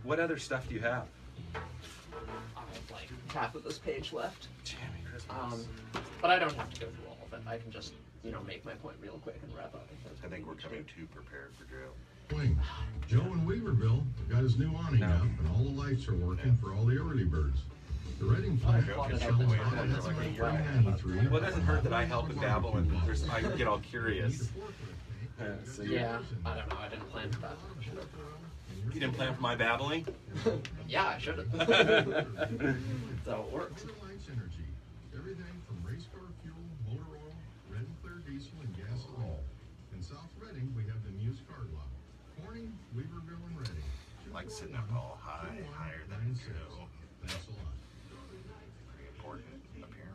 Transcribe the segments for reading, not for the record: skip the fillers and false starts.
What other stuff do you have? I have like half of this page left. Jammy Christmas. But I don't have to go through all of it. I can just, you know, make my point real quick and wrap up. I think we're coming too prepared for Joe. Joe in Weaverville got his new awning up, and all the lights are working for all the early birds. The Reading plant is selling products for $3.93. Well, it doesn't hurt that I help and babble, and I get all curious. So Yeah, I don't know. I didn't plan for that. You didn't plan for my babbling? Yeah, I should have. That's how it works. Lights Energy. Everything from race car fuel, motor oil, red and clear diesel, and gasoline. In South Reading, we have the Muse car lot. Corning, Weaverville, and Reading. Like sitting up all high, higher than Joe. Thanks a lot. Pretty important up here.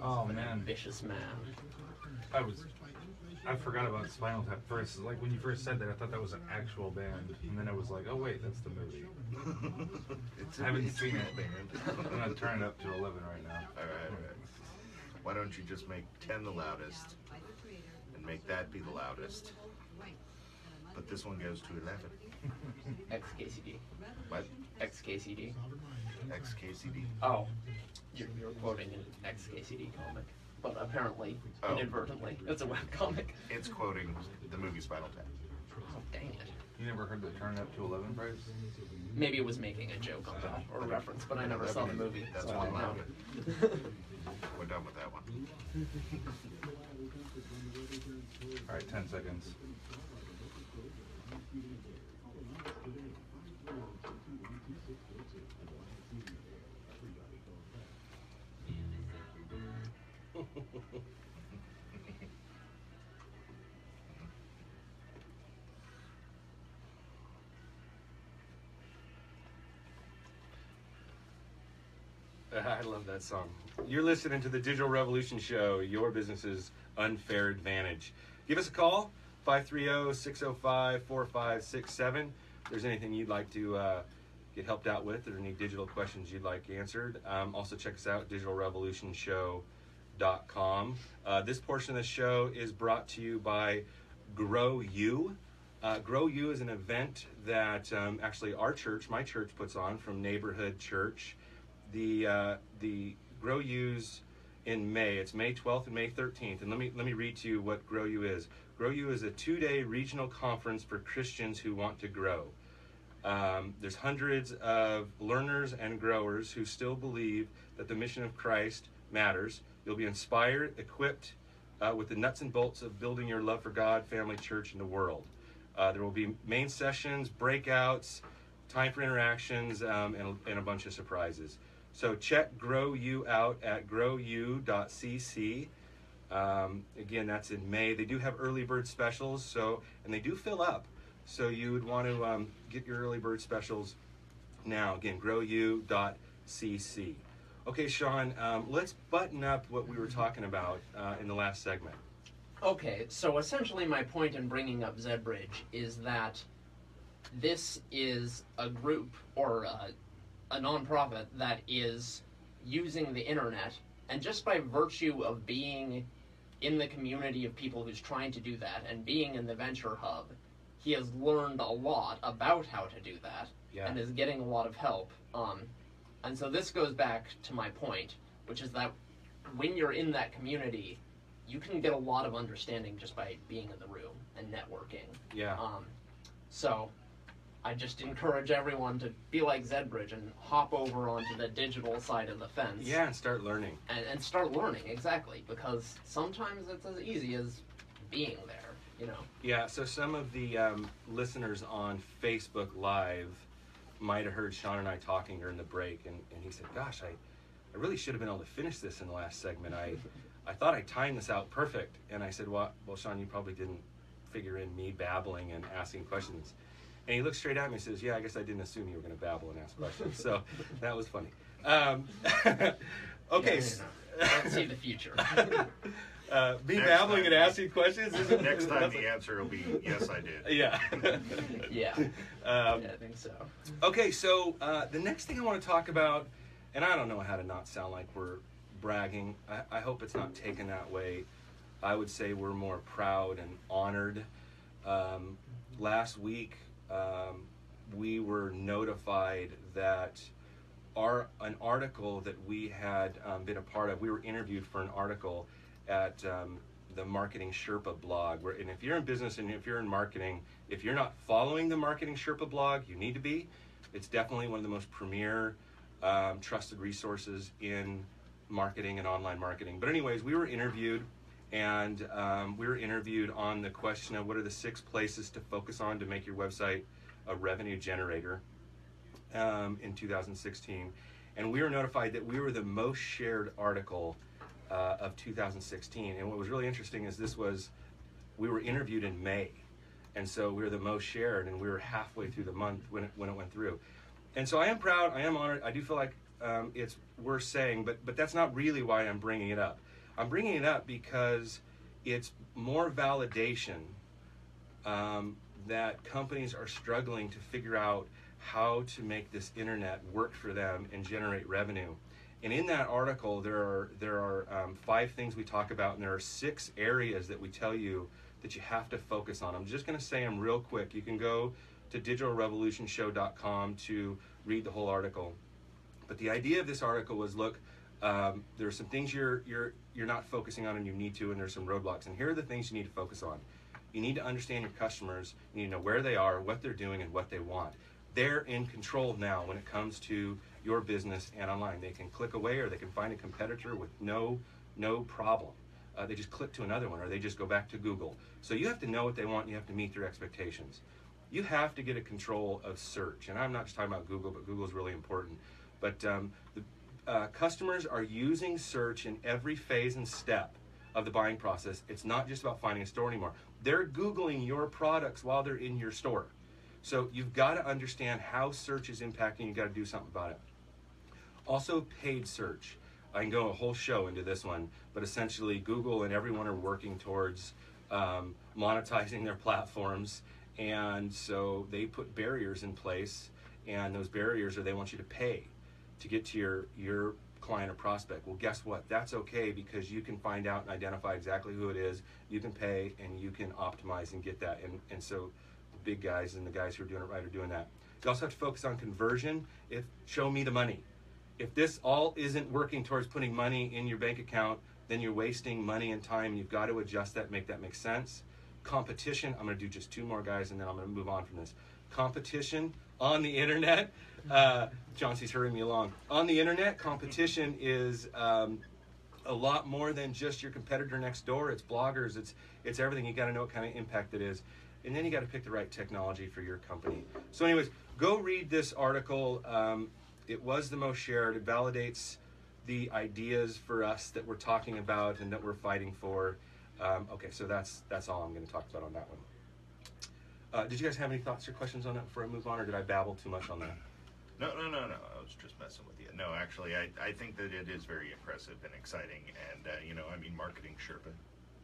Oh man, Vicious man. I forgot about Spinal Tap first. Like when you first said that, I thought that was an actual band, and then I was like, oh wait, that's the movie. I haven't seen it. I'm gonna turn it up to 11 right now. All right. Why don't you just make 10 the loudest, and make that be the loudest? But this one goes to 11. XKCD. What? XKCD. XKCD. Oh, you're quoting an XKCD comic. But apparently, inadvertently, it's a webcomic. It's quoting the movie Spinal Tap. Oh, dang it. You never heard the turn it up to 11 price? Maybe it was making a joke on that, or a reference, but I never saw the movie, That's so I what don't I'm know. We're done with that one. All right, 10 seconds. I love that song. You're listening to the Digital Revolution Show, your business's unfair advantage. Give us a call, 530-605-4567. If there's anything you'd like to get helped out with, or any digital questions you'd like answered. Also check us out, digitalrevolutionshow.com. This portion of the show is brought to you by Grow You. Grow You is an event that actually our church, my church, puts on from Neighborhood Church. The Grow U's in May. It's May 12th and May 13th. And let me read to you what Grow You is. Grow You is a 2-day regional conference for Christians who want to grow. There's hundreds of learners and growers who still believe that the mission of Christ matters. You'll be inspired, equipped with the nuts and bolts of building your love for God, family, church, and the world. There will be main sessions, breakouts, time for interactions, and a bunch of surprises. So check Grow You out at growu.cc. Again, that's in May. They do have early bird specials, and they do fill up. So you would want to get your early bird specials now. Again, growu.cc. Okay, Sean, let's button up what we were talking about in the last segment. Okay, so essentially my point in bringing up ZBridge is that this is a group or a nonprofit that is using the internet, and just by virtue of being in the community of people who's trying to do that and being in the Venture Hub, he has learned a lot about how to do that and is getting a lot of help. And so this goes back to my point, which is that when you're in that community, you can get a lot of understanding just by being in the room and networking. Yeah. So I just encourage everyone to be like ZBridge and hop over onto the digital side of the fence. Yeah, and start learning. And start learning, exactly, because sometimes it's as easy as being there, you know. Yeah, so some of the listeners on Facebook Live might have heard Sean and I talking during the break, and he said, gosh, I really should have been able to finish this in the last segment. I thought I timed this out perfect. And I said, well, Sean, you probably didn't figure in me babbling and asking questions. And he looked straight at me and says, yeah, I guess I didn't assume you were going to babble and ask questions. So that was funny. Okay. Let's see the future. Me Next babbling time- and asking questions isn't... Next time that's the answer will be, yes, I did. Yeah. Yeah. Um, Yeah, I think so. Okay, so the next thing I want to talk about, and I don't know how to not sound like we're bragging. I hope it's not taken that way. I would say we're more proud and honored. Last week, we were notified that an article that we had been a part of, we were interviewed for an article at the Marketing Sherpa blog. And if you're in business and if you're in marketing, if you're not following the Marketing Sherpa blog, you need to be. It's definitely one of the most premier, trusted resources in marketing and online marketing. But anyways, we were interviewed, and we were interviewed on the question of what are the 6 places to focus on to make your website a revenue generator in 2016. And we were notified that we were the most shared article of 2016. And what was really interesting is we were interviewed in May. And so we were the most shared, and we were halfway through the month when it went through. And so I am proud, I am honored, I do feel like it's worth saying, but that's not really why I'm bringing it up. I'm bringing it up because it's more validation that companies are struggling to figure out how to make this internet work for them and generate revenue. And in that article, there are 5 things we talk about, and there are 6 areas that we tell you that you have to focus on. I'm just going to say them real quick. You can go to digitalrevolutionshow.com to read the whole article. But the idea of this article was, look, there are some things you're not focusing on and you need to, and there's some roadblocks. And here are the things you need to focus on. You need to understand your customers. You need to know where they are, what they're doing, and what they want. They're in control now when it comes to your business and online. They can click away, or they can find a competitor with no problem. They just click to another one, or they just go back to Google. So you have to know what they want. You have to meet their expectations. You have to get a control of search. And I'm not just talking about Google, but Google is really important. But customers are using search in every phase and step of the buying process. It's not just about finding a store anymore. They're Googling your products while they're in your store. So you've got to understand how search is impacting. You've got to do something about it. Also, paid search. I can go a whole show into this one, but essentially Google and everyone are working towards monetizing their platforms, and so they put barriers in place, and those barriers are they want you to pay to get to your client or prospect. Well, guess what? That's okay, because you can find out and identify exactly who it is. You can pay, and you can optimize and get that. And so the big guys and the guys who are doing it right are doing that. You also have to focus on conversion. Show me the money. If this all isn't working towards putting money in your bank account, then you're wasting money and time. You've got to adjust that, make that make sense. Competition. I'm going to do just 2 more, guys, and then I'm going to move on from this. Competition on the internet. Chauncey's hurrying me along. On the internet, competition is a lot more than just your competitor next door. It's bloggers. It's everything. You got to know what kind of impact it is, and then you got to pick the right technology for your company. So, anyways, go read this article. It was the most shared. It validates the ideas for us that we're talking about and that we're fighting for. Okay, so that's all I'm going to talk about on that one. Did you guys have any thoughts or questions on that before I move on, or did I babble too much on that? No. I was just messing with you. No, actually, I think that it is very impressive and exciting. And, marketing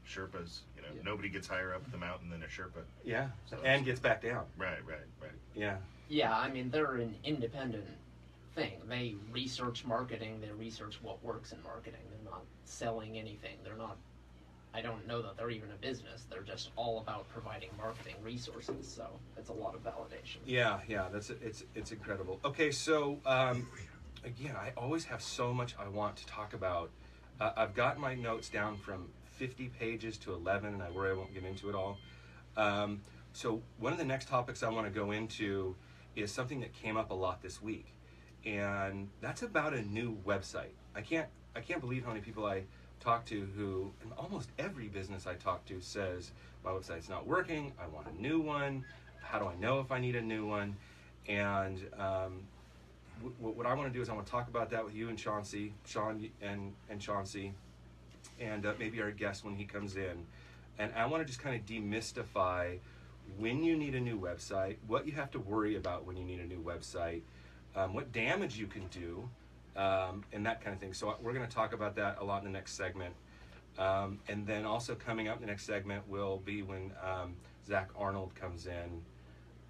Sherpas, Yeah. Nobody gets higher up the mountain than a Sherpa. Yeah, So and gets back down. Right. Yeah. Yeah, I mean, they're an independent thing. They research marketing, they research what works in marketing. They're not selling anything. I don't know that they're even a business. They're just all about providing marketing resources. So it's a lot of validation. Yeah, it's incredible. Okay, so again, I always have so much I want to talk about. I've got my notes down from 50 pages to 11, and I worry I won't get into it all. So one of the next topics I want to go into is something that came up a lot this week, and that's about a new website. I can't believe how many people I talk to who, and almost every business I talk to says, my website's not working, I want a new one, how do I know if I need a new one? And what I want to do is I want to talk about that with you and Sean and Chauncey, and maybe our guest when he comes in. And I want to just kind of demystify when you need a new website, what you have to worry about when you need a new website, what damage you can do, and that kind of thing. So we're going to talk about that a lot in the next segment. And then also coming up in the next segment will be when Zach Arnold comes in.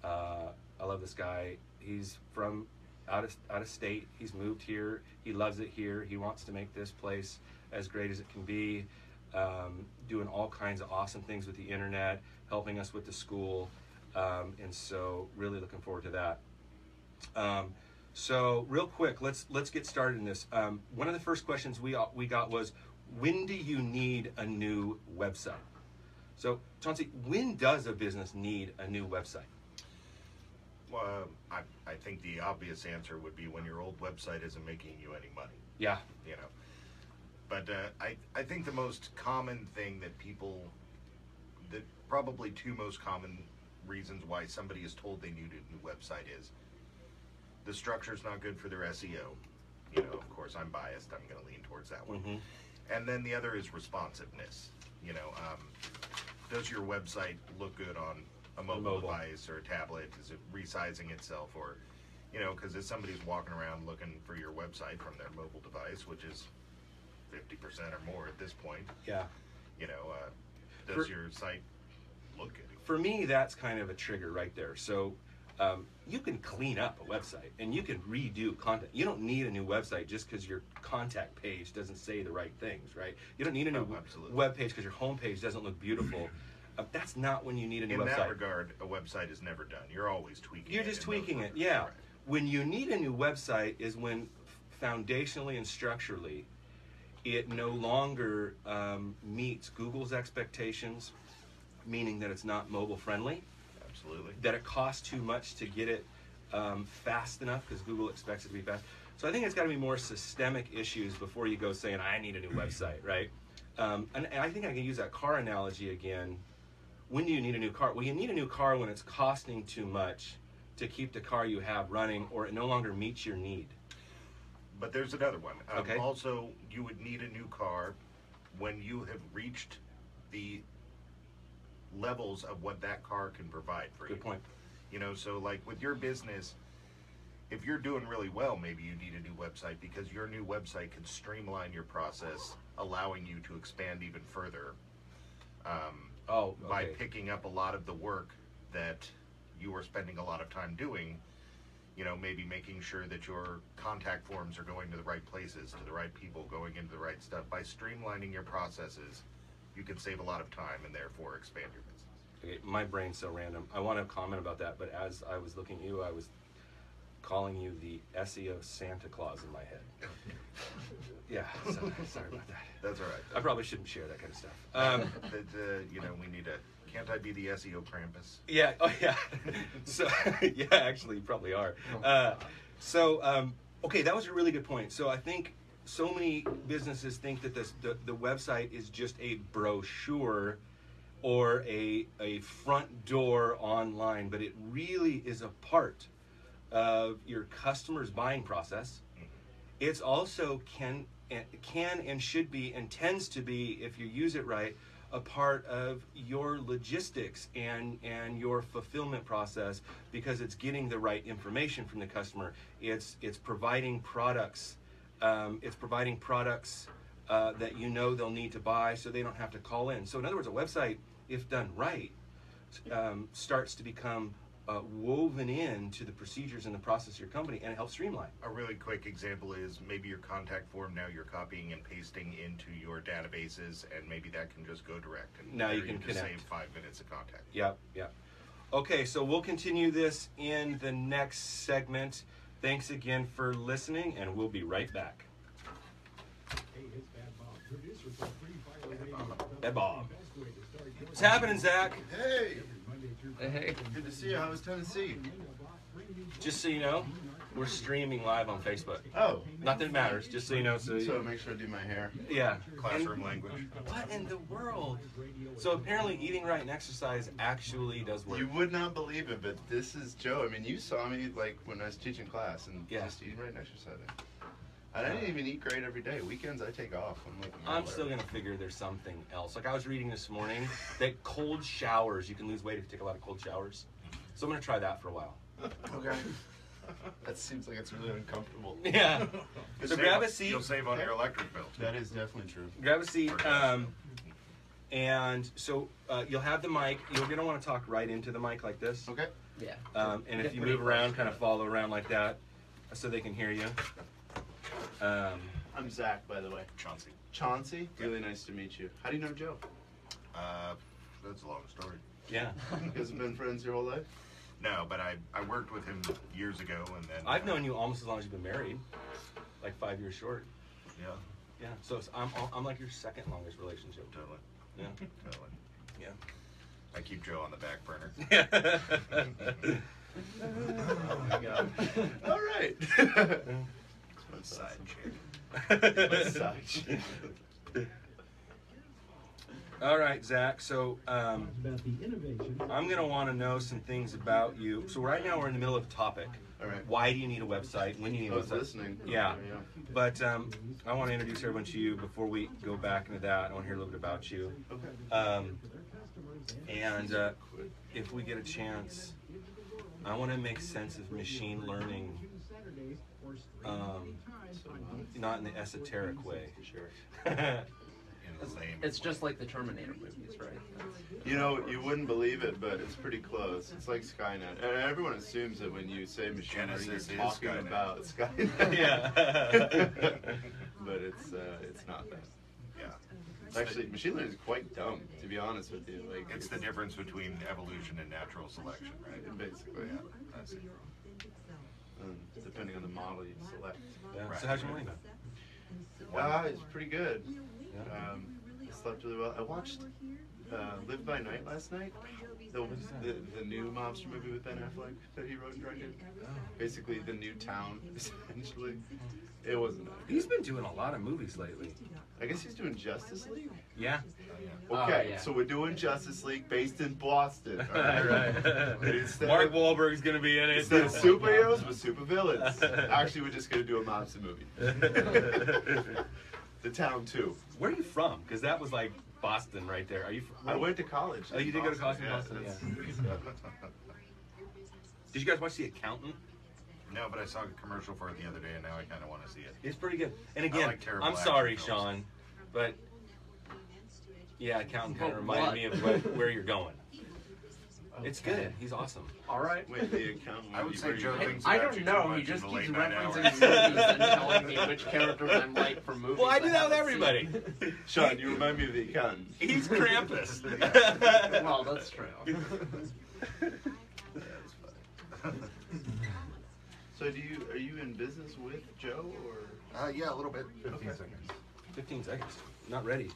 I love this guy. He's from out of state. He's moved here. He loves it here. He wants to make this place as great as it can be. Doing all kinds of awesome things with the internet, helping us with the school, and so really looking forward to that. So real quick, let's get started in this. One of the first questions we got was, when do you need a new website? So Chauncey, when does a business need a new website? Well, I think the obvious answer would be when your old website isn't making you any money. Yeah. You know. But I think the most common thing that probably two most common reasons why somebody is told they need a new website is the structure's not good for their SEO. You know, of course, I'm biased. I'm going to lean towards that one. Mm-hmm. And then the other is responsiveness. You know, does your website look good on a mobile device or a tablet? Is it resizing itself? Or, you know, because if somebody's walking around looking for your website from their mobile device, which is 50% or more at this point. Yeah. You know, does your site look good? For me, that's kind of a trigger right there. So you can clean up a website and you can redo content. You don't need a new website just because your contact page doesn't say the right things, right? You don't need a new web page because your home page doesn't look beautiful. That's not when you need a new website. In that regard, a website is never done. You're always tweaking it. You're just tweaking it, yeah. Right. When you need a new website is when foundationally and structurally it no longer meets Google's expectations, meaning that it's not mobile friendly. Absolutely. That it costs too much to get it fast enough because Google expects it to be fast. So I think it's got to be more systemic issues before you go saying, I need a new website, right? And I think I can use that car analogy again. When do you need a new car? Well, you need a new car when it's costing too much to keep the car you have running, or it no longer meets your need. But there's another one. Okay. Also, you would need a new car when you have reached the levels of what that car can provide for you. Good point. You know, so like with your business, if you're doing really well, maybe you need a new website because your new website can streamline your process, allowing you to expand even further by picking up a lot of the work that you were spending a lot of time doing. You know, maybe making sure that your contact forms are going to the right places, to the right people, going into the right stuff. By streamlining your processes, you can save a lot of time and therefore expand your business. Okay, my brain's so random. I want to comment about that, but as I was looking at you, I was calling you the SEO Santa Claus in my head. Yeah, sorry about that. That's all right. I probably shouldn't share that kind of stuff. You know, we need a... Can't I be the SEO Krampus? Yeah. Oh, yeah. So, yeah, actually, you probably are. Okay, that was a really good point. So I think so many businesses think that the website is just a brochure or a front door online, but it really is a part of your customer's buying process. It's also can and should be and tends to be, if you use it right, a part of your logistics and your fulfillment process, because it's getting the right information from the customer. It's providing products. That you know they'll need to buy, so they don't have to call in. So in other words, a website, if done right, starts to become woven into the procedures and the process of your company, and it helps streamline. A really quick example is maybe your contact form now you're copying and pasting into your databases, and maybe that can just go direct. And now you can connect. Save 5 minutes of contact. Yep. Okay, so we'll continue this in the next segment. Thanks again for listening, and we'll be right back. Hey, it's Bad Bob, producer for Free Fire Radio. Bad Bob. What's happening, Zach? Hey! Hey. Good to see you. How was Tennessee? Just so you know, we're streaming live on Facebook. Oh. Not that it matters, just so you know. So make sure I do my hair. Yeah. Classroom language. What in the world? So apparently eating right and exercise actually does work. You would not believe it, but this is Joe. I mean, you saw me like when I was teaching class and just eating right and exercising. I didn't even eat great every day. Weekends I take off. I'm still going to figure there's something else. Like I was reading this morning that cold showers, you can lose weight if you take a lot of cold showers. So I'm going to try that for a while. Okay. That seems like it's really uncomfortable. Yeah. So grab a seat. You'll save on your electric bill. That is definitely true. Grab a seat. And so you'll have the mic. You're going to want to talk right into the mic like this. Okay. Yeah. And if you move around, kind of follow around like that so they can hear you. I'm Zach, by the way. Chauncey. Chauncey? Really nice to meet you. How do you know Joe? That's a long story. Yeah. You guys have been friends your whole life? No, but I worked with him years ago, and then I've known you almost as long as you've been married, like 5 years short. Yeah, Yeah. So I'm like your second longest relationship. totally. Yeah. Totally. Yeah. I keep Joe on the back burner. Oh my god. All right. Side chick. Side chick. All right, Zach. So I'm gonna want to know some things about you. So right now we're in the middle of a topic. All right. Why do you need a website? When do you need I a was website? listening. Yeah. But I want to introduce everyone to you before we go back into that. I want to hear a little bit about you. Okay. And if we get a chance, I want to make sense of machine learning, not in the esoteric way. Sure. It's just like the Terminator movies, right? You know, you wouldn't believe it, but it's pretty close. It's like Skynet. And everyone assumes that when you say machine learning, Genesis you're is talking Skynet. about Skynet. Yeah. But it's not that. Yeah. Actually, machine learning is quite dumb, to be honest with you. Like, It's the difference between evolution and natural selection, right? Basically, Yeah, that's it. depending on the model you select. Yeah. Right. So how's your morning been? It's pretty good. Yeah. I slept really well. I watched Live by Night last night. The new mobster movie with Ben Affleck that he wrote and directed. Basically, the new town, essentially. It wasn't that good. He's been doing a lot of movies lately. I guess he's doing Justice League? Yeah. Okay, yeah. so we're doing Justice League based in Boston. All right. Right. Instead Mark of- Wahlberg's gonna be in it. Instead of superheroes, we're supervillains. Actually, we're just going to do a mobster movie. The Town 2. Where are you from? Because that was like Boston right there. Are you? I went to college. Oh, you did go to college in Yeah, Boston. Yeah. that's- Did you guys watch The Accountant? No, but I saw a commercial for it the other day, and now I kind of want to see it. It's pretty good. And again, like terrible I'm sorry, action films. Sean, but yeah, Accountant kind of But reminded what? me of where you're going. It's good. He's awesome. All right. Wait, the accountant. I would say Joe Hey, thinks I about don't you know. too He much just in the keeps late night referencing hours. movies and telling me which characters I'm like from movies. Well, I do that with haven't everybody. seen. Sean, you remind me of the accountant. He's Krampus. Well, that's true. So, are you in business with Joe or? Yeah, a little bit. 15 seconds. 15 seconds. Not ready.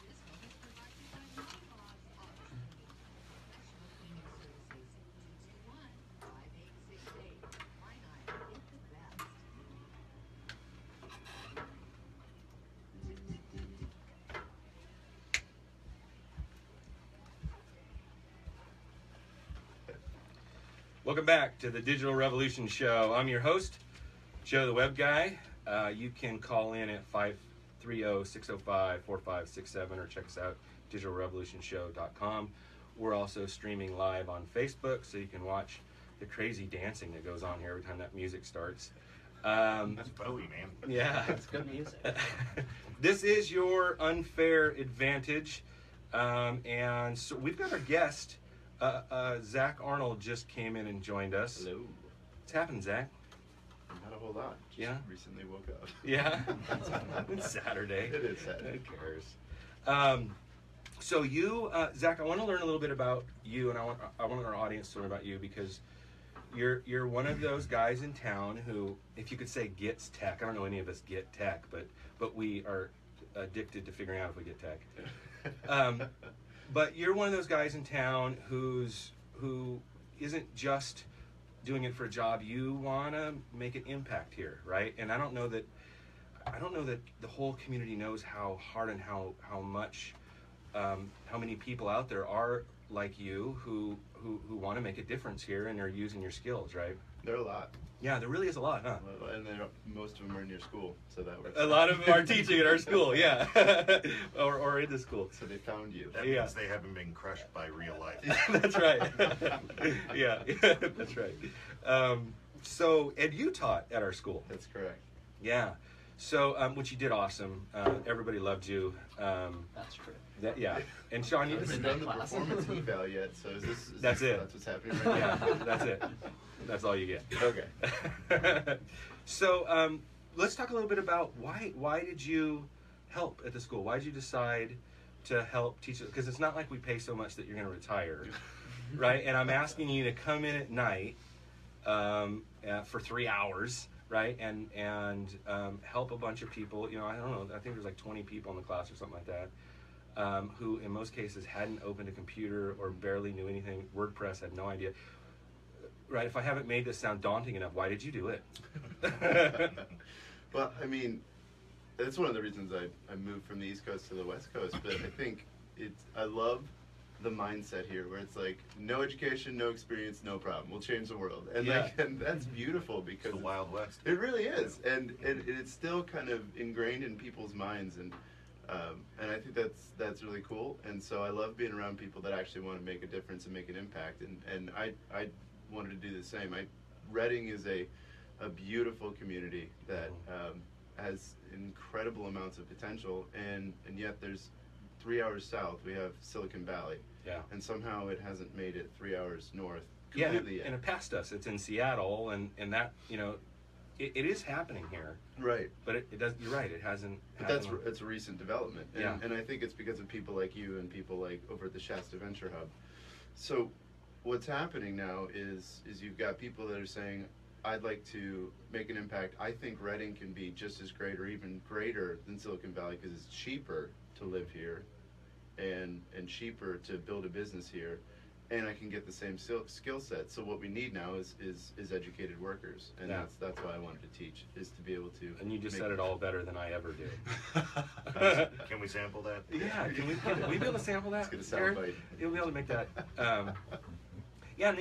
Welcome back to the Digital Revolution Show. I'm your host, Joe the Web Guy. You can call in at 530-605-4567 or check us out, digitalrevolutionshow.com. We're also streaming live on Facebook, so you can watch the crazy dancing that goes on here every time that music starts. That's Bowie, man. Yeah. It's good music. This is your unfair advantage. And so we've got our guest. Zach Arnold just came in and joined us. Hello. What's happening, Zach? Not a whole lot. Just Yeah? recently woke up. Yeah? It's Saturday. It is Saturday. Who cares? So you, Zach, I want to learn a little bit about you, and I want our audience to learn about you because you're one of those guys in town who, if you could say, gets tech. I don't know any of us get tech, but we are addicted to figuring out if we get tech. But you're one of those guys in town who isn't just doing it for a job. You want to make an impact here, right? And I don't know that the whole community knows how hard and how much how many people out there are like you who want to make a difference here and are using your skills, right? There are a lot. Yeah, there really is a lot, huh? And most of them are in your school, so that works. A lot of them are teaching at our school, yeah, or in the school. So they found you. That Yeah. means they haven't been crushed by real life. That's right. Yeah, that's right. So, Ed, you taught at our school. That's correct. Yeah. So, which you did awesome. Everybody loved you. That's true. Yeah. And Sean, I you haven't done the performance eval yet, so That's it. That's what's happening right yeah, now. that's it. That's all you get. Okay. So, let's talk a little bit about why did you help at the school? Why did you decide to help teach? Because it's not like we pay so much that you're going to retire, right? And I'm asking you to come in at night for 3 hours, right? And help a bunch of people. You know, I don't know. I think there's like 20 people in the class or something like that. Who in most cases hadn't opened a computer or barely knew anything. WordPress, had no idea. Right, if I haven't made this sound daunting enough, why did you do it? Well, I mean, that's one of the reasons I moved from the East Coast to the West Coast, but I think I love the mindset here where it's like, no education, no experience, no problem. We'll change the world. And and that's beautiful because It's the Wild West. it really is. And it's still kind of ingrained in people's minds, and I think that's really cool. And so I love being around people that actually want to make a difference and make an impact. And I wanted to do the same. Reading is a beautiful community that has incredible amounts of potential, and yet there's 3 hours south we have Silicon Valley. Yeah. And somehow it hasn't made it 3 hours north Yeah, completely and yet. it passed us. It's in Seattle, and that, you know, it is happening here. Right. But it does. You're right. It hasn't. But it's a recent development, and, Yeah. and I think it's because of people like you and people like over at the Shasta Venture Hub. So, what's happening now is you've got people that are saying, "I'd like to make an impact. I think Reading can be just as great or even greater than Silicon Valley because it's cheaper to live here, and cheaper to build a business here, and I can get the same skill set. So what we need now is educated workers, and Yeah. that's why I wanted to teach, is to be able to. And you just make said it all better than I ever do. Can we sample that? Yeah, can we be able to sample that? Let's get a Aaron? soundbite. You'll be able to make that. Yeah, and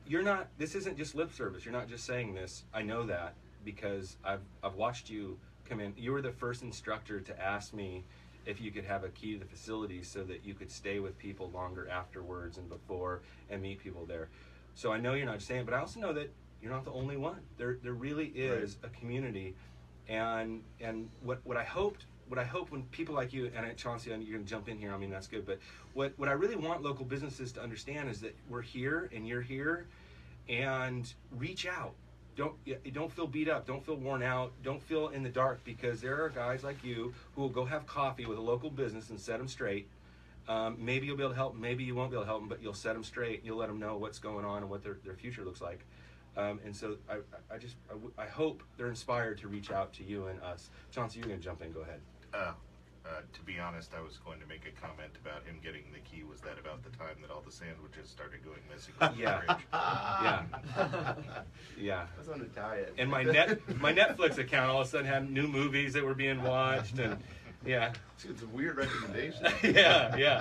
you know, this isn't just lip service. You're not just saying this. I know that because I've watched you come in. You were the first instructor to ask me if you could have a key to the facility so that you could stay with people longer afterwards and before and meet people there. So I know you're not just saying it, but I also know that you're not the only one. There really is a community, and what I hoped when people like you, and Chauncey, and you're gonna jump in here, I mean that's good, but what I really want local businesses to understand is that we're here and you're here, and reach out. Don't feel beat up, don't feel worn out, don't feel in the dark, because there are guys like you who will go have coffee with a local business and set them straight. Maybe you'll be able to help them, maybe you won't be able to help them, but you'll set them straight and you'll let them know what's going on and what their future looks like. And so I hope they're inspired to reach out to you and us. Chauncey, you're going to jump in. Go ahead. To be honest, I was going to make a comment about him getting the key. Was that about the time that all the sandwiches started going missing from the Yeah. fridge? Yeah. I was on a diet. And my Netflix account all of a sudden had new movies that were being watched, and yeah. It's a weird recommendation. Yeah.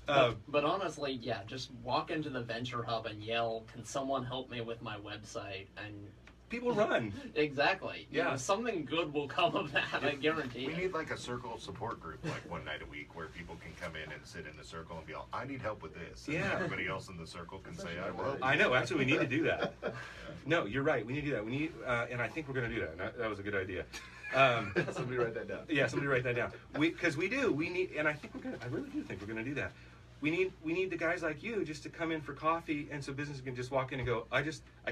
But honestly, yeah, just walk into the Venture Hub and yell, "Can someone help me with my website?" And People run. exactly. You Yeah. know, something good will come of that, I guarantee We it. need like a circle support group, like one night a week, where people can come in and sit in the circle and be all, "I need help with this." And Yeah. everybody else in the circle can say, "I will." I know. Actually, we need to do that. No, you're right. We need to do that. We need, and I think we're going to do that. And that was a good idea. Somebody write that down. Yeah, somebody write that down. Because we do. We need, and I think we're going to. I really do think we're going to do that. We need the guys like you just to come in for coffee, and so businesses can just walk in and go, I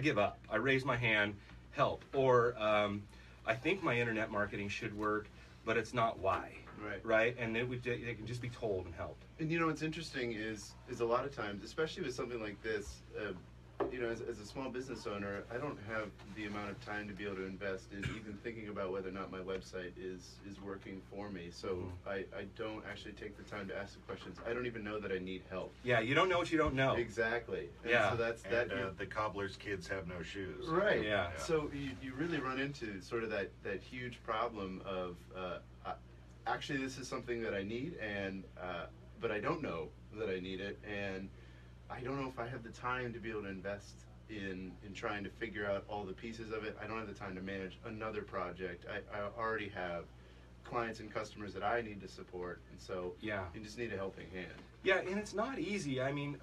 give up. I raise my hand, help. Or I think my internet marketing should work, but it's not why. Right. And then they can just be told and helped. And you know what's interesting is a lot of times, especially with something like this, you know, as a small business owner, I don't have the amount of time to be able to invest in even thinking about whether or not my website is working for me. So I don't actually take the time to ask the questions. I don't even know that I need help. Yeah, you don't know what you don't know. Exactly. And Yeah. so that's And that. the cobbler's kids have no shoes. Right. Yeah. So you really run into sort of that huge problem of actually this is something that I need, and but I don't know that I need it, and I don't know if I have the time to be able to invest in trying to figure out all the pieces of it. I don't have the time to manage another project. I already have clients and customers that I need to support, and so Yeah. you just need a helping hand. Yeah, and it's not easy. I mean,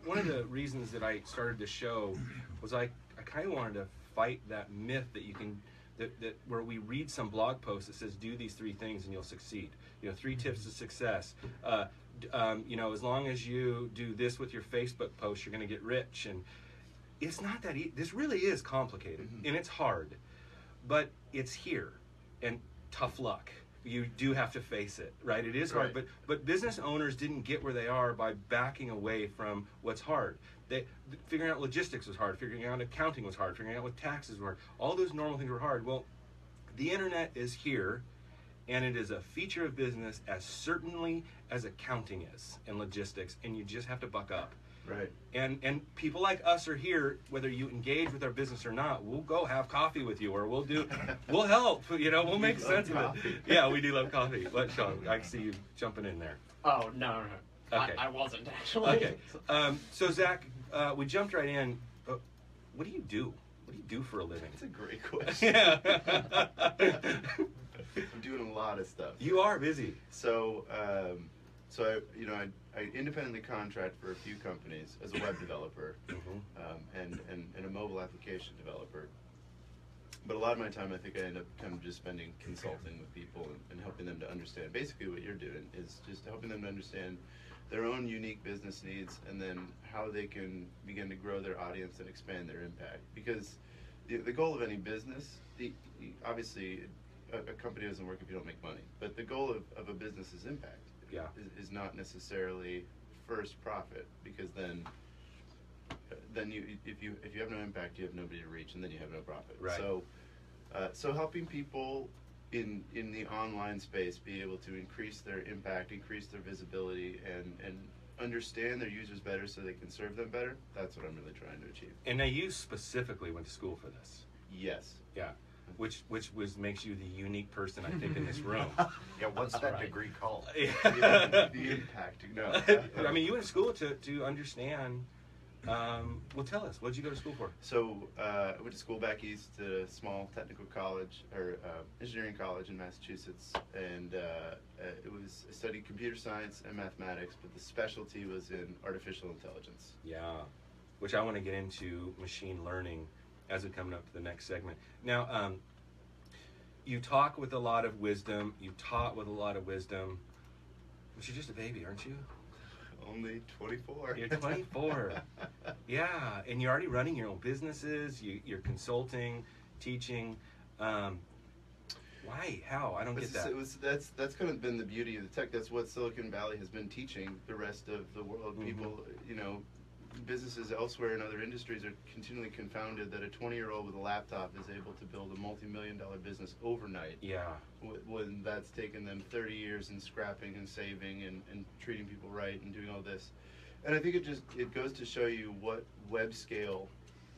one of the reasons that I started the show was I kind of wanted to fight that myth that you can, that where we read some blog post that says do these 3 things and you'll succeed. 3 tips to success. As long as you do this with your Facebook post, you're going to get rich. And it's not that easy. This really is complicated, and it's hard, but it's here, and tough luck. You do have to face it, right? It is hard, Right. but business owners didn't get where they are by backing away from what's hard. Figuring out logistics was hard, figuring out accounting was hard, figuring out what taxes were hard. All those normal things were hard. Well, the internet is here, and it is a feature of business as certainly as accounting is and logistics, and you just have to buck up. Right. And people like us are here, whether you engage with our business or not. We'll go have coffee with you, or we'll help. We'll make sense of it. Yeah, we do love coffee. What, Sean? I see you jumping in there. Oh, no. Okay. I wasn't actually. Okay. So Zach, we jumped right in. What do you do? What do you do for a living? That's a great question. Yeah. I'm doing a lot of stuff. You are busy. So, I independently contract for a few companies as a web developer, and a mobile application developer. But a lot of my time, I think I end up kind of just spending consulting with people and helping them to understand. Basically, what you're doing is just helping them to understand their own unique business needs, and then how they can begin to grow their audience and expand their impact. Because the goal of any business, obviously, a company doesn't work if you don't make money. But the goal of a business is impact. Yeah. Is not necessarily first profit, because then you if you have no impact, you have nobody to reach, and then you have no profit. Right. So helping people in the online space be able to increase their impact, increase their visibility, and understand their users better so they can serve them better. That's what I'm really trying to achieve. And now you specifically went to school for this. Yes. Yeah. Which makes you the unique person, I think, in this room. Yeah, what's that Right. degree called? The impact. No. I mean, you went to school to understand. Well, tell us, what did you go to school for? So I went to school back east at a small technical college, or engineering college in Massachusetts, and I studied computer science and mathematics, but the specialty was in artificial intelligence. Yeah, which I want to get into machine learning as we come up to the next segment. Now, you talk with a lot of wisdom. You taught with a lot of wisdom. But you're just a baby, aren't you? Only 24. You're 24. Yeah, and you're already running your own businesses. You're consulting, teaching. Why? How? I don't get that. That's kind of been the beauty of the tech. That's what Silicon Valley has been teaching the rest of the world. Mhm. People, businesses elsewhere in other industries are continually confounded that a 20-year-old with a laptop is able to build a multi-million-dollar business overnight. Yeah. When that's taken them 30 years in scrapping and saving and treating people right and doing all this. And I think it goes to show you what web scale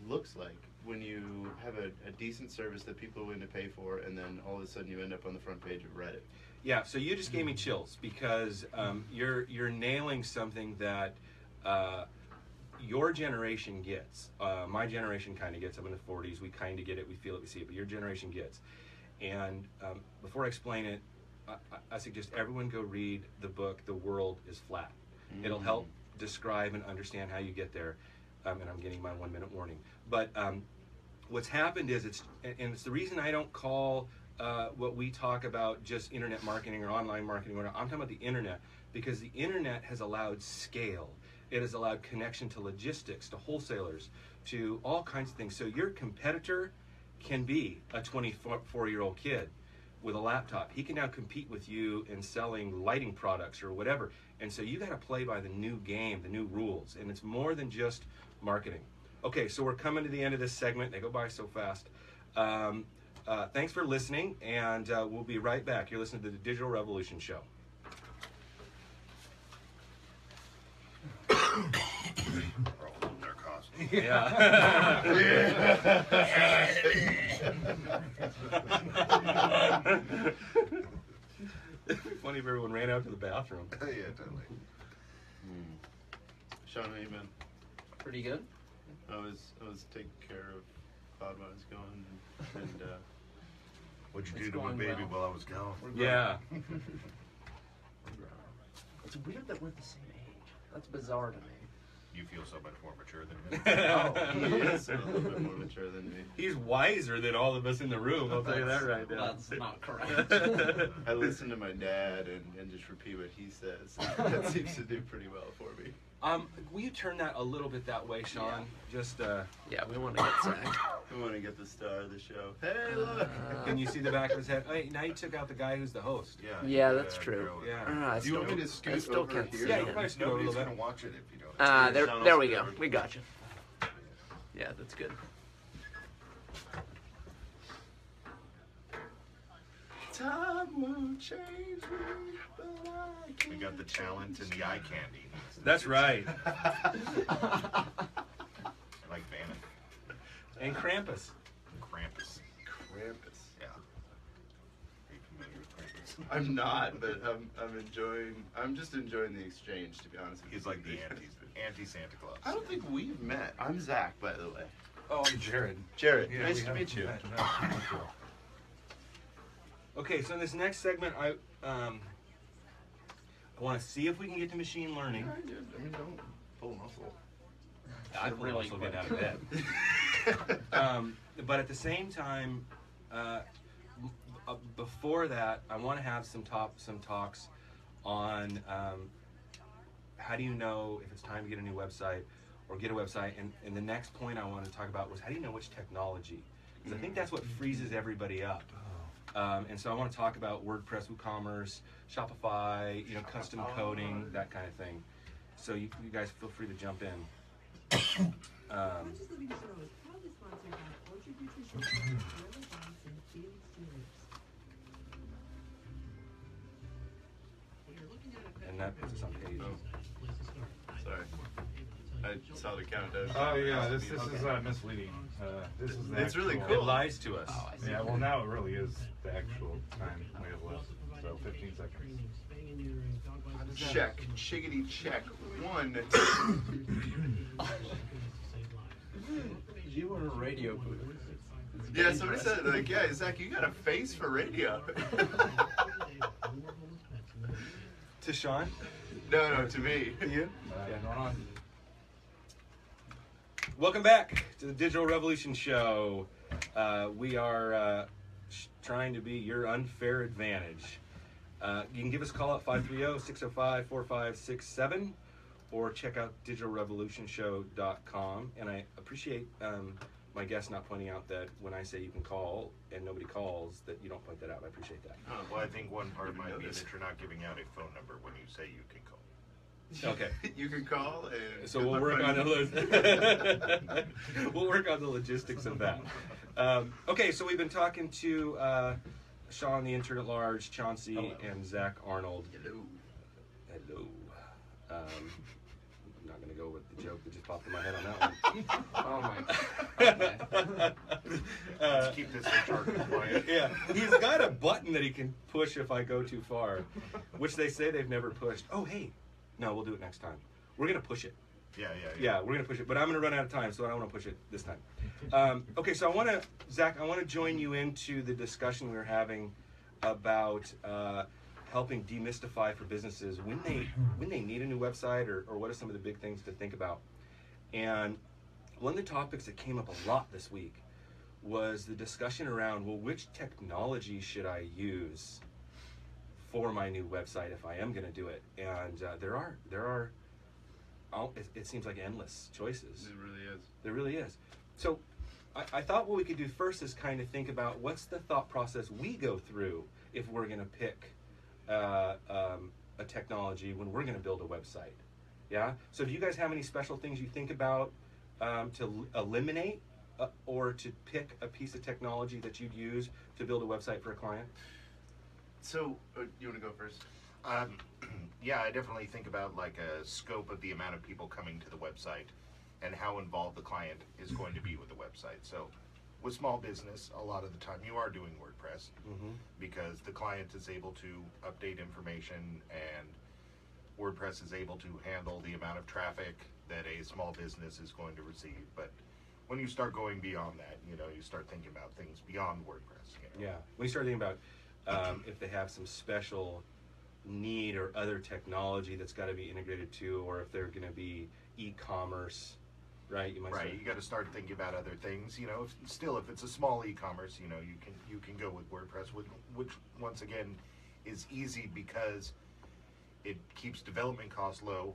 looks like when you have a decent service that people are willing to pay for, and then all of a sudden you end up on the front page of Reddit. Yeah, so you just gave me chills, because you're nailing something that your generation gets. My generation kind of gets. I'm in the 40s. We kind of get it. We feel it. We see it. But your generation gets. And before I explain it, I suggest everyone go read the book, The World is Flat. Mm-hmm. It'll help describe and understand how you get there. And I'm getting my 1-minute warning. But what's happened is it's the reason I don't call what we talk about just internet marketing or online marketing. I'm talking about the internet, because the internet has allowed scale. It has allowed connection to logistics, to wholesalers, to all kinds of things. So your competitor can be a 24-year-old kid with a laptop. He can now compete with you in selling lighting products or whatever. And so you got to play by the new game, the new rules. And it's more than just marketing. Okay, so we're coming to the end of this segment. They go by so fast. Thanks for listening, and we'll be right back. You're listening to the Digital Revolution Show. Yeah. It'd be funny if everyone ran out to the bathroom. Yeah, totally. Sean, how you been? Pretty good. I was taking care of Bob while I was going, and What'd you It's do to my going baby well. while I was gone? Yeah. It's weird that we're the same age. That's bizarre to me. You feel so much more mature than me. He is a little bit more mature than me. He's wiser than all of us in the room. I'll tell you that right now. That's not correct. I listen to my dad and just repeat what he says. That seems to do pretty well for me. Will you turn that a little bit that way, Sean? Just Yeah, we want to get Zach. I want to get the star of the show. Hey, look! can you see the back of his head? Hey, now you took out the guy who's the host. Yeah, that's true. Yeah. Do you want me to scoot still over can't here? see Yeah, him. you probably scoot over a Nobody's little going bit. to watch it if you don't. There we go. We got you. Yeah, that's good. Time won't change me, but I can. We got the talent and the eye candy. That's right. I like Bannon. And Krampus. Krampus. Krampus. Yeah. Are you familiar with Krampus? I'm not, but I'm enjoying. I'm just enjoying the exchange, to be honest with you. He's like the anti-Santa Claus. I don't think we've met. I'm Zach, by the way. Oh, I'm Jared. Jared, Yeah, nice we to have meet you. met. Nice to meet you. Okay, so in this next segment, I want to see if we can get to machine learning. I mean, don't pull a muscle. I Really really will quick. get out of bed. But at the same time, before that, I want to have some talks on how do you know if it's time to get a new website or get a website. And the next point I wanted to talk about was how do you know which technology? Because I think that's what freezes everybody up. And so I want to talk about WordPress, WooCommerce, Shopify, custom coding, that kind of thing. So you guys feel free to jump in. Conscious Living Show is proudly sponsored by Orchard Nutrition and Gorilla Dogs and Field Steelers. And that puts us on page. Sorry. I saw the countdown. Oh yeah, this is misleading. This is the It's really actual- It lies to us. Oh, I see. Yeah, well now it really is the actual time we have left. So 15 seconds. Check. Chickadee check. 1. You were a radio booth. Yeah, somebody said, like, yeah, Zach, you got a face for radio. To Sean? No, to me. You? Yeah, going on. Welcome back to the Digital Revolution Show. We are trying to be your unfair advantage. You can give us a call at 530-605-4567 or check out digitalrevolutionshow.com. And I appreciate my guest not pointing out that when I say you can call and nobody calls, that you don't point that out. I appreciate that. Well, I think one part might be that you're not giving out a phone number when you say you can call. Okay. You can call and... So we'll work on we'll work on the logistics of that. Okay, so we've been talking to Sean, the intern at large, Chauncey, and Zach Arnold. Hello. Hello. I'm not going to go with the joke that just popped in my head on that one. Oh my. Okay. Let's keep this HR compliant. Yeah, he's got a button that he can push if I go too far, which they say they've never pushed. Oh, hey. No, we'll do it next time. We're going to push it. Yeah, we're going to push it, but I'm going to run out of time, so I don't want to push it this time. Okay, so Zach, I want to join you into the discussion we were having about helping demystify for businesses when they need a new website or what are some of the big things to think about. And one of the topics that came up a lot this week was the discussion around, well, which technology should I use for my new website if I am going to do it? And there are it seems like endless choices. It really is. There really is. So I thought what we could do first is kind of think about what's the thought process we go through if we're going to pick a technology when we're going to build a website. Yeah? So do you guys have any special things you think about to eliminate or to pick a piece of technology that you'd use to build a website for a client? So, you want to go first? Yeah, I definitely think about like a scope of the amount of people coming to the website and how involved the client is going to be with the website. So with small business, a lot of the time you are doing WordPress because the client is able to update information and WordPress is able to handle the amount of traffic that a small business is going to receive. But when you start going beyond that, you know, you start thinking about things beyond WordPress. You know? Yeah, when you start thinking about if they have some special need or other technology that's got to be integrated to, or if they're going to be e-commerce, right? You might Right, say, you got to start thinking about other things. You know, if it's a small e-commerce, you know, you can go with WordPress, which once again is easy because it keeps development costs low,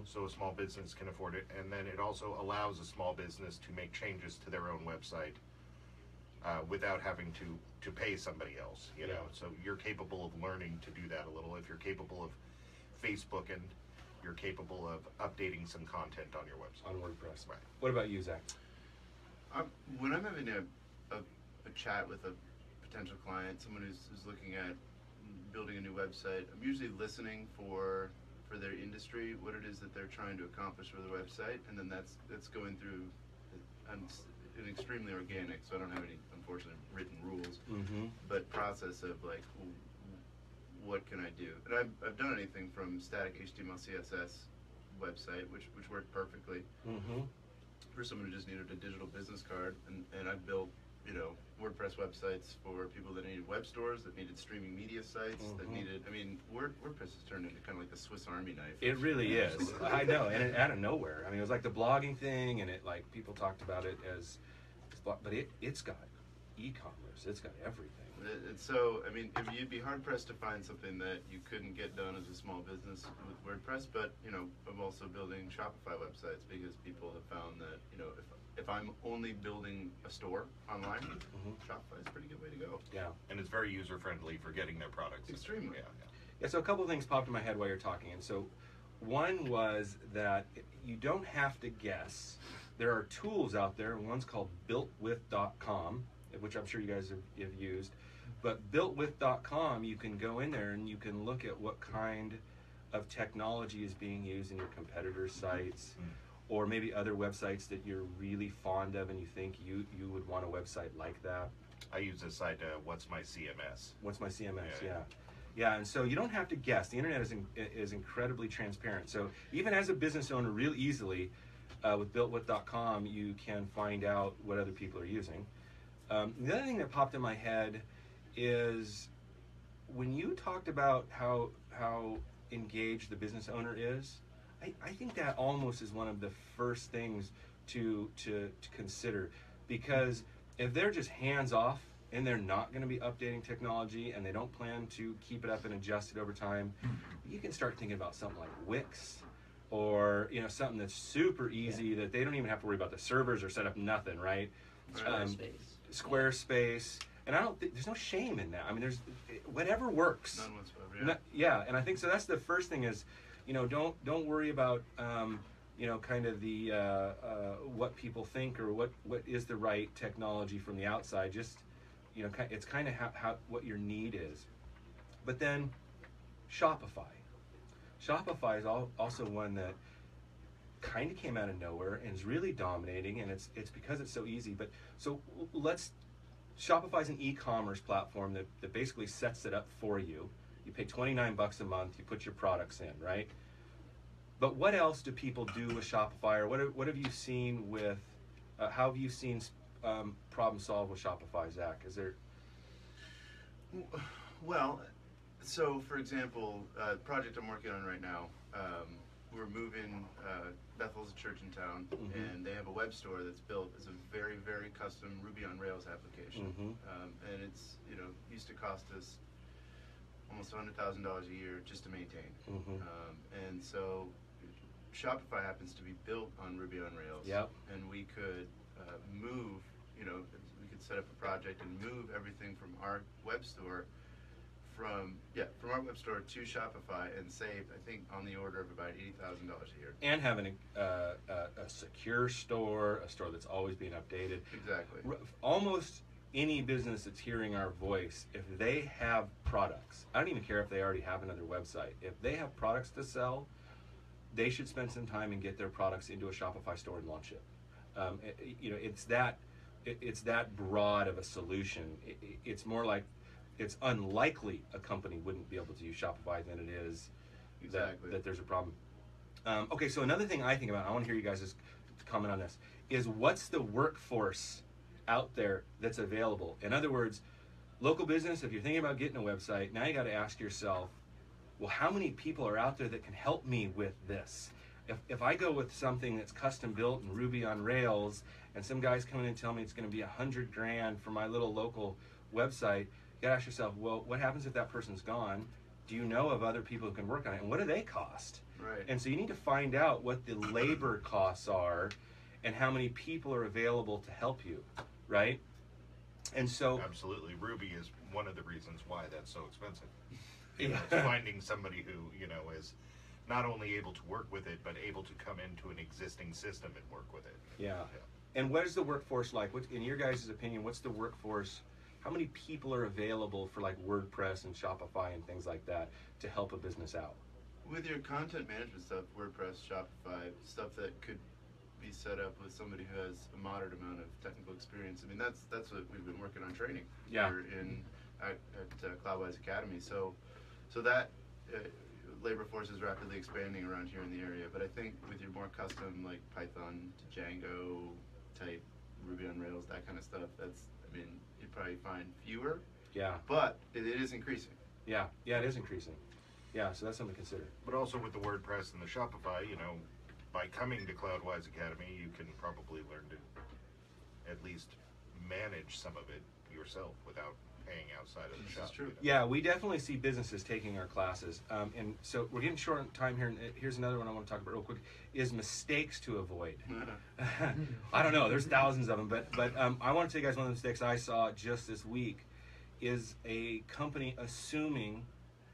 so a small business can afford it, and then it also allows a small business to make changes to their own website without having to pay somebody else. You know, so you're capable of learning to do that a little. If you're capable of Facebook and you're capable of updating some content on your website. on WordPress. Right. What about you, Zach? When I'm having a chat with a potential client, someone who's looking at building a new website, I'm usually listening for their industry, what it is that they're trying to accomplish with their website, and then that's going through an extremely organic, so I don't have any, unfortunately, written rules, but process of like, what can I do? And I've done anything from static HTML, CSS website, which worked perfectly for someone who just needed a digital business card, and I've built, you know, WordPress websites for people that needed web stores, that needed streaming media sites, that needed, I mean, WordPress has turned into kind of like the Swiss Army knife. It really is. I know, and it, out of nowhere. I mean, it was like the blogging thing, and it like people talked about it as, but it's got e-commerce. It's got everything. So, I mean, you'd be hard pressed to find something that you couldn't get done as a small business with WordPress. But you know, I'm also building Shopify websites because people have found that, you know, if I'm only building a store online, Shopify is a pretty good way to go. Yeah. And it's very user friendly for getting their products. Extremely. Yeah, so a couple of things popped in my head while you're talking. And so one was that you don't have to guess. There are tools out there. One's called builtwith.com, which I'm sure you guys have used. But builtwith.com, you can go in there and you can look at what kind of technology is being used in your competitors' sites, or maybe other websites that you're really fond of and you think you would want a website like that. I use this site, What's My CMS? What's My CMS? Yeah, and so you don't have to guess. The internet is incredibly transparent. So even as a business owner, real easily, with builtwith.com, you can find out what other people are using. The other thing that popped in my head is when you talked about how engaged the business owner is, I think that almost is one of the first things to consider, because if they're just hands off and they're not going to be updating technology and they don't plan to keep it up and adjust it over time, you can start thinking about something like Wix, or you know, something that's super easy that they don't even have to worry about the servers or set up nothing, right? Squarespace. And I don't think there's no shame in that. I mean, there's whatever works. None whatsoever. Yeah, and I think so. That's the first thing is, you know, don't worry about you know, kind of the what people think or what is the right technology from the outside. Just, you know, it's kind of how what your need is. But then Shopify. Shopify is also one that kind of came out of nowhere and is really dominating, and it's because it's so easy. But so Shopify is an e-commerce platform that basically sets it up for you. You pay $29 a month, you put your products in, right? But what else do people do with Shopify, or what have you seen with, how have you seen problem solved with Shopify, Zach? Is there? Well, so for example, project I'm working on right now, we're moving, Bethel's a church in town, and they have a web store that's built as a very, very custom Ruby on Rails application. And it's, you know, used to cost us almost $100,000 a year just to maintain. And so Shopify happens to be built on Ruby on Rails. And we could move, you know, we could set up a project and move everything from our web store from our web store to Shopify and save, I think, on the order of about $80,000 a year. And having a secure store, a store that's always being updated. Exactly. Almost any business that's hearing our voice, if they have products, I don't even care if they already have another website. If they have products to sell, they should spend some time and get their products into a Shopify store and launch it. You know, it's that broad of a solution. It's more like, it's unlikely a company wouldn't be able to use Shopify than it is that there's a problem. Okay, so another thing I think about, I want to hear you guys' comment on this, is what's the workforce out there that's available. In other words, local business, if you're thinking about getting a website, now you got to ask yourself, well, how many people are out there that can help me with this? If I go with something that's custom built and Ruby on Rails, and some guys come in and tell me it's going to be $100,000 for my little local website, you got to ask yourself, well, what happens if that person's gone? Do you know of other people who can work on it, and what do they cost? Right. And so you need to find out what the labor costs are and how many people are available to help you, right? And so Absolutely. Ruby is one of the reasons why that's so expensive. Yeah. It's finding somebody who, is not only able to work with it, but able to come into an existing system and work with it. Yeah. And what is the workforce like? What, in your guys' opinion, what's the workforce? How many people are available for like WordPress and Shopify and things like that to help a business out? With your content management stuff, WordPress, Shopify, stuff that could be set up with somebody who has a moderate amount of technical experience. I mean, that's what we've been working on training here at Cloudwise Academy. So that labor force is rapidly expanding around here in the area. But I think with your more custom, like Python to Django type, Ruby on Rails, that kind of stuff, you'd probably find fewer. Yeah. But it is increasing. Yeah, it is increasing. Yeah, so that's something to consider. But also with the WordPress and the Shopify, by coming to Cloudwise Academy, you can probably learn to at least manage some of it yourself without paying outside of the shop. This is true. Yeah, we definitely see businesses taking our classes. And so we're getting short on time here. And here's another one I want to talk about real quick, is mistakes to avoid. I don't know, there's thousands of them, but I want to tell you guys one of the mistakes I saw just this week is a company assuming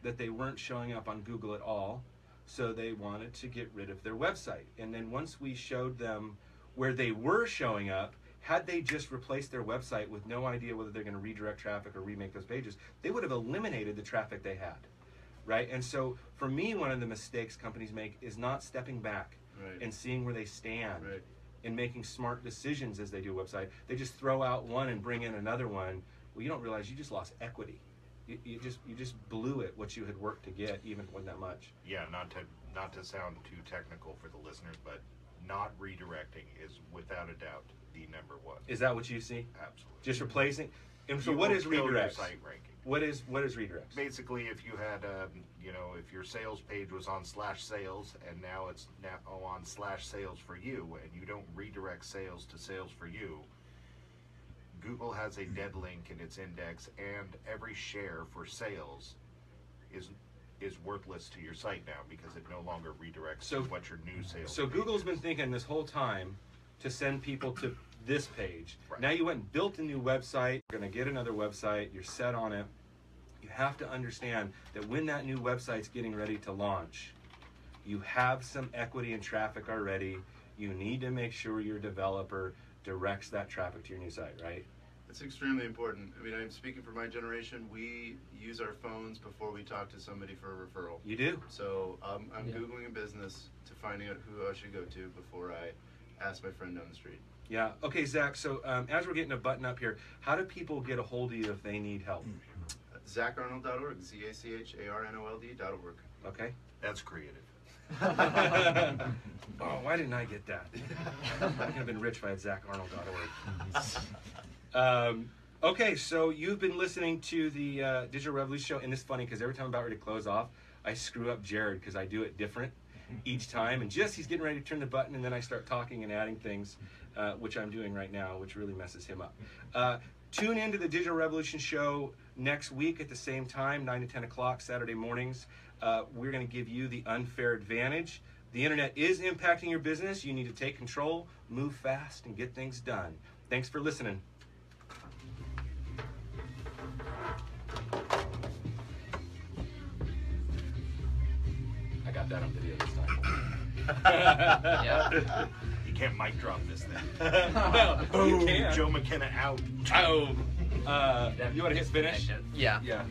that they weren't showing up on Google at all, so they wanted to get rid of their website. And then once we showed them where they were showing up, had they just replaced their website with no idea whether they're going to redirect traffic or remake those pages, they would have eliminated the traffic they had, right? And so for me, one of the mistakes companies make is not stepping back and seeing where they stand and making smart decisions as they do a website. They just throw out one and bring in another one. Well, you don't realize you just lost equity. You just blew it, what you had worked to get, even if it wasn't that much. Yeah, not to sound too technical for the listeners, but not redirecting is without a doubt the number one. Is that what you see? Absolutely. Just replacing. And so You what will is kill your redirect? site ranking. What is redirects? Basically, if you had, if your sales page was on /sales and now it's on /sales for you, and you don't redirect sales to sales for you, Google has a dead link in its index, and every share for sales is worthless to your site now because it no longer redirects to what your new sales. So page Google's is. been thinking this whole time to send people to this page. Right. Now you went and built a new website. You're going to get another website. You're set on it. You have to understand that when that new website's getting ready to launch, you have some equity and traffic already. You need to make sure your developer directs that traffic to your new site, right? It's extremely important. I mean, I'm speaking for my generation. We use our phones before we talk to somebody for a referral. You do? So I'm Googling a business to finding out who I should go to before I ask my friend down the street. Yeah. Okay, Zach, so as we're getting a button up here, how do people get a hold of you if they need help? ZachArnold.org, ZACHARNOLD.org. Okay. That's creative. Oh, why didn't I get that? I could have been rich if I had ZachArnold.org. Okay, so you've been listening to the Digital Revolution Show, and it's funny because every time I'm about ready to close off, I screw up Jared because I do it different each time, and just he's getting ready to turn the button, and then I start talking and adding things, which I'm doing right now, which really messes him up. Tune into the Digital Revolution Show next week at the same time, 9 to 10 o'clock, Saturday mornings. We're going to give you the unfair advantage. The internet is impacting your business. You need to take control, move fast, and get things done. Thanks for listening. I got that on video this time. Yeah. You can't mic drop this thing. Well, you can. Joe McKenna out. Oh. You want to hit finish? Yeah. Yeah.